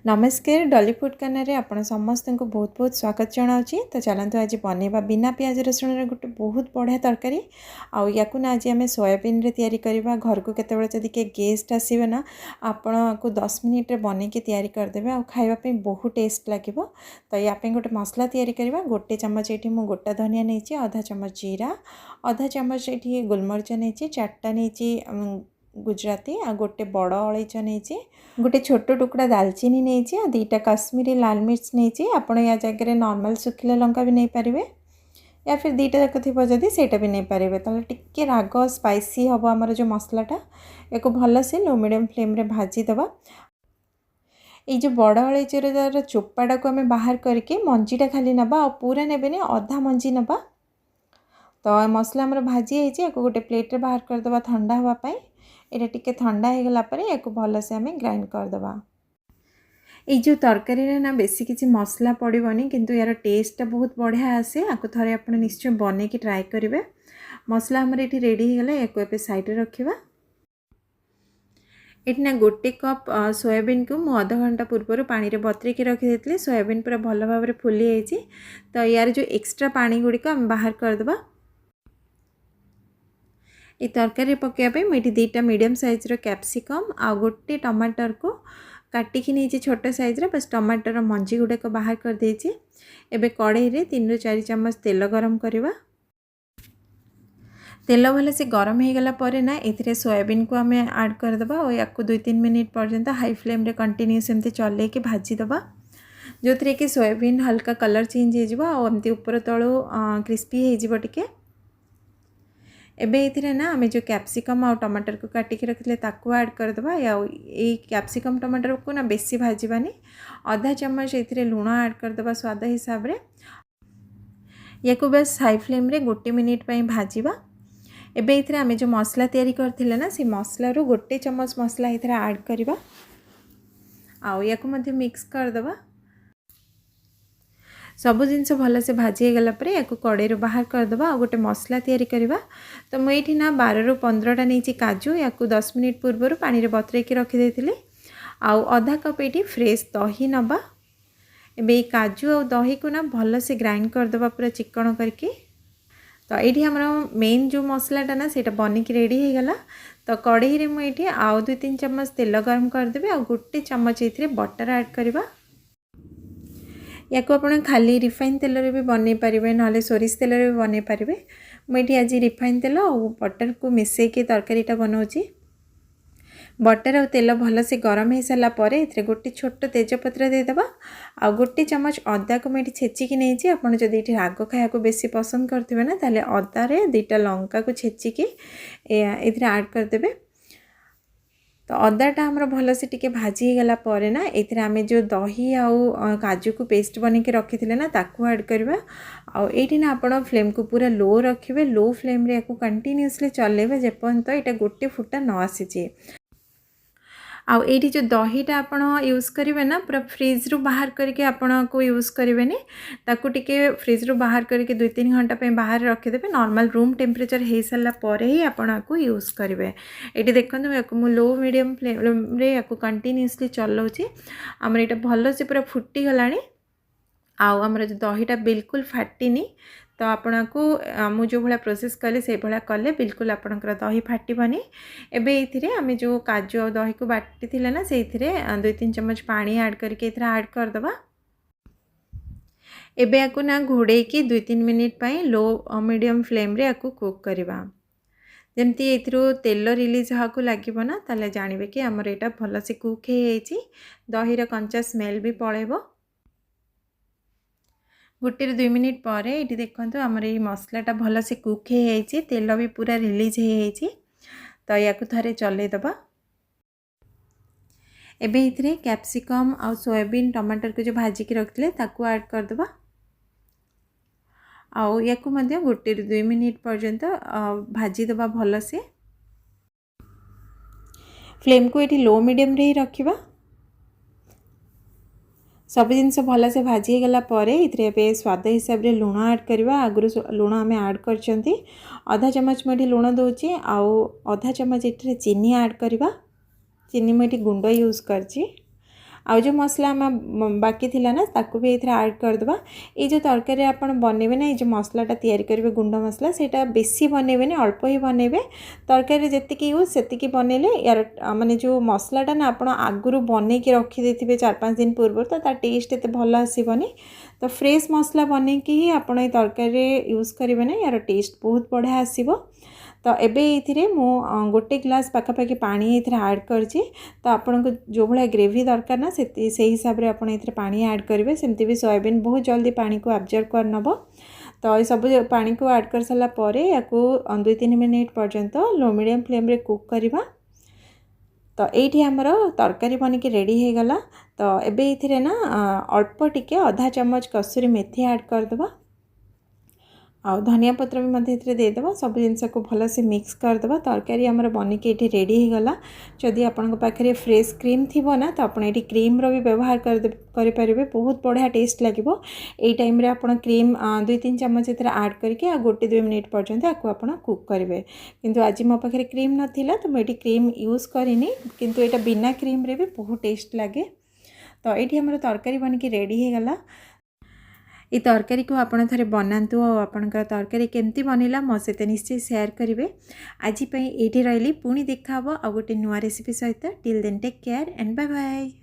नमस्कार Dolly food corner रे आपण समस्त को बहुत बहुत स्वागत जनावि। तो चलतु आज बनैबा बिना प्याज रसुण गोटे बहुत बढ़िया तरकारी या आज आम सोयाबीन रे तैयारी करबा। घर को केतेबेले जदि के गेस्ट आसीबे ना आपण को 10 मिनिट रे बनै के तैयारी करदेबे आ खाइबा पे बहुत टेस्ट लागिबो। तो या पे गोटे मसला तैयारी करबा। गोटे चम्मच एठी मु गोटा धनिया नेछि, आधा चम्मच जीरा, आधा चम्मच एठी गोलमरिच नेछि, 4टा नेछि गुजराती आ गोटे बड़ अलैच नहीं, गोटे छोट टुकड़ा दालचीनी नहीं, आ 2टा कश्मीरी लाल मिर्च नहीं। आपण या जगह नॉर्मल सुखिला लंका भी नहीं पारे या फिर 2टा जाक थी जदि सेटा भी नहीं पारे। तो टिके राग स्पाइसी हम आमर जो मसलाटा या भल से लो मीडियम फ्लेम रे भाजीदबा। ये जो बड़ अलैचर चोपाटा को आम बाहर करके मंजीटा खाली नवा, पूरा नेबेनि अधा मंजी नवा। तो मसला आमर भाजी है गोटे प्लेट रे बाहर करदबा ठंडा होगापाई। ये टिके ठंडा हो गला पर या भल से आम ग्राइंड करदबा। ये जो तरकारी रे ना बेसी किसी मसला पड़ोनी किंतु यार टेस्टा बहुत बढ़िया आसे। आपको थोड़े आप निश्चय बन के ट्राए करेंगे। मसला आमर ये रेडी होगा या साइड रे रखिबा। ये ना गोटे कप सोयाबीन को मु आधा घंटा पूर्व पानी रे बतरे के रखी देती। सोयाबीन पूरा भल भाव में फुली जाइए। तो यार जो एक्स्ट्रा पानी गुड़िक आम बाहर करदबा। ये तरकारी पकाइबा मुझे 2टा मीडियम साइज रो कैप्सिकम आ गोटे टमाटर को काटिकी नहीं छोट साइज रे, बस टमाटर मंजी गुड़ाक बाहर कर देछि। एबे कढ़ाई रे 3 ରୁ 4 चम्मच तेल गरम करवा। तेल भले से गरम हो गला पर ना इथिरे सोयाबीन को आम ऐड करदबा और या 2-3 मिनट पर्यंत हाई फ्लेम रे कंटिन्यूस एमती चले के भाजीदबा, जो थी कि सोयाबीन हल्का कलर चेंज हो एमती ऊपर तलू क्रिस्पी हो टिके। एबे इथिरे ना आम जो कैप्सिकम आ टमाटर को काटिकी रखिले ताकू ऐड करदबा। या कैप्सिकम टमाटर को ना बेसी भाजबानी, आधा चम्मच इथिरे लूण ऐड करदबा स्वाद हिसाब रे। या को बस हाई फ्लेम रे 1 मिनिट पई भाजीबा। एबे इथिरे आम जो मसला तैयारी करथिले ना से मसला रो 1 चम्मच मसला इथिरे ऐड करबा आ या को मध्ये मिक्स करदबा। सबु जिनस भल से भाजी गला पर या कड़े बाहर करदबा आ गोटे मसला तैयारी करबा। तो मुझे ना 12 ରୁ 15टा नहीं काजू या 10 मिनिट पूर्व पानी रे बतरे के रखी देथिले। आधा कप ये फ्रेश दही नबा। एबे काजू और दही को ना भल से ग्राइंड करदबा पूरा चिकन करके। तो ये हमर मेन जो मसलाटा ना सेटा बनिक रेडी हो गला। तो कढ़ाई रे मुझे आउ 2-3 चम्मच तेल गरम करदेबे आ गोटे चम्मच ये बटर ऐड करबा। या को आपण खाली रिफाइन तेल रे भी बनै पारिबे, नाले सोरिष तेल रे भी बनै पारिबे। मुझे आज रिफाइन तेल और बटर को मिसई के तरकारीटा बनाऊँगी। बटर और तेल भल से गरम हो सारा पर ए गोटे छोट तेजपत्र देदेबा आ गोटे चम्मच अदा को मुझे छेचिकी नहीं। आपड़ जब ये राग खाया को बेसी पसंद करते ना ताले अदा रे 2टा लंका को छेचिकी ये ऐड करदेबे। तो अदाटा आमर भल से टिके भाजी गला पर ना ये आम जो दही आउ काजू को पेस्ट बन के रखी थे ना ताकू ऐड करवा। ये ना आपण फ्लेम को पूरा लो रखिए। लो फ्लेम रे या कंटिन्यूअसली चलेबे जेपर्यंत ये गोटे फुटा न आसीचे। आउ ये जो दहीटा आपण यूज करेंगे ना पूरा फ्रिज रु बाहर करके आपण को यूज करेंगे ताकू टिके फ्रिज रु बाहर करके 2-3 घंटा पे बाहर रखिदेवे। नॉर्मल रूम टेम्परेचर हो सारा पर ही आपण को यूज करेंगे। ये देखो मु लो मीडियम फ्लेम रे या कंटिन्यूअसली चलाऊँगी। आमर ये भल से पूरा फुटी गलानी। आमर जो दहीटा बिल्कुल फाटिनी। तो आपन को मु जो भाया प्रोसेस कले से भाया कले बिल्कुल आपणकर दही फाटबनी। एबे ये आम जो काजू और दही को बाटी थिले ना से 2-3 चम्मच पानी ऐड करके ऐड करदबा। एबे याकू ना घोड़े की 2-3 मिनिट पाई लो मीडियम फ्लेम रे याकू कुक करबा। जमती एथरो तेल रिलीज हाकू लागिबो ना ताले जानिबे कि हमर एटा भल से कुक हे जाइछि। दहीर कंचा स्मेल भी पळेबो। 1 ରୁ 2 मिनिट पर ये देखो आमर ये मसलाटा भल से कुक हो जाइए, तेल भी पूरा रिलीज हो जाइए। तो या थे चलईदबा। एबे इथिरे कैप्सिकम आ सोयाबीन टमाटर को जो भाजी की रखते ताकू ऐड करदबा। आउ या 1 ରୁ 2 मिनिट पर्यंत भाजीदबा भल से। फ्लेम को ये लो मीडियम रे ही रखिबा। सब जिनस भल से भाजी गला पर ये स्वाद हिसाब रे लूण ऐड करवा। आगु लूण आम ऐड कर आधा चम्मच मुझे लूण दूची आधा चम्मच ये चीनी ऐड करवा। चीनी मुझे गुंड यूज करची आउ जो मसला आम बाकी थिला ना ताकू भी एथरे ऐड करदबा। ये जो तरकारी आपण बनेबे ना, ये जो मसलाटा तैयारी करेंगे गुंड मसला, सेटा बेसी बनेबे ना, अल्प ही बनेबे। तरकारी जेतिकी यूज सेतिकी बनेले यार माने जो मसलाटा ना आपण आगुरु बने के रखी देथिबे 4-5 दिन पूर्व, तो ता टेस्ट एते भल आसीबनी। तो फ्रेश मसला बने कि ही आपण ए तरकारी यूज करेंगे ना, यार टेस्ट बहुत बढ़िया आसीबो। तो एबे ये मु गोटे ग्लास पाखापाखि पानी ये ऐड करछि। तो आपन को जो भाया ग्रेवी दरकार ना से हिसाब से आपन ये पानी ऐड करेंगे। सेमती भी सोयाबीन बहुत जल्दी पानी को एब्जॉर्ब कर नबो। तो ये सब पानी को ऐड कर सारा पर या 2-3 मिनिट पर्यंत लो मीडियम फ्लेम रे कुक करवा। तो ये आमर तरकारी बनिकी रेडी हो गला। तो एबे ये ना अल्प टिके आधा चम्मच कसूरी मेथी ऐड करदबा, आ धनिया पत्र भी मध्य देदेव। सब जिनस को भल से मिक्स करदे। तरकारी आमर बनिकी ये रेडी हो गला। जदि आपण पाखे फ्रेश क्रीम थी ना, तो आप क्रीम रो भी व्यवहार करें, बहुत बढ़िया टेस्ट लगे। यही टाइम रे आपण क्रीम 2-3 चम्मच ऐड करके 1-2 मिनिट पर्यंत आपको आपण कुक करेंगे। किंतु आज मो पाखे क्रीम नाला, तो मुझे क्रीम यूज करनी, किंतु यहाँ बिना क्रीम रे भी बहुत टेस्ट लगे। तो ये आमर तरकारी बनिकी रेडी हो गला। ये तरकारी को आपण थरे बनातु और आपनकर तरकारी केमती बनिला मो सहित निश्चय शेयर करेंगे। आज ये रही पुणी देखा आ गोटे नुआ रेसिपी सहित। Till then take care and bye bye.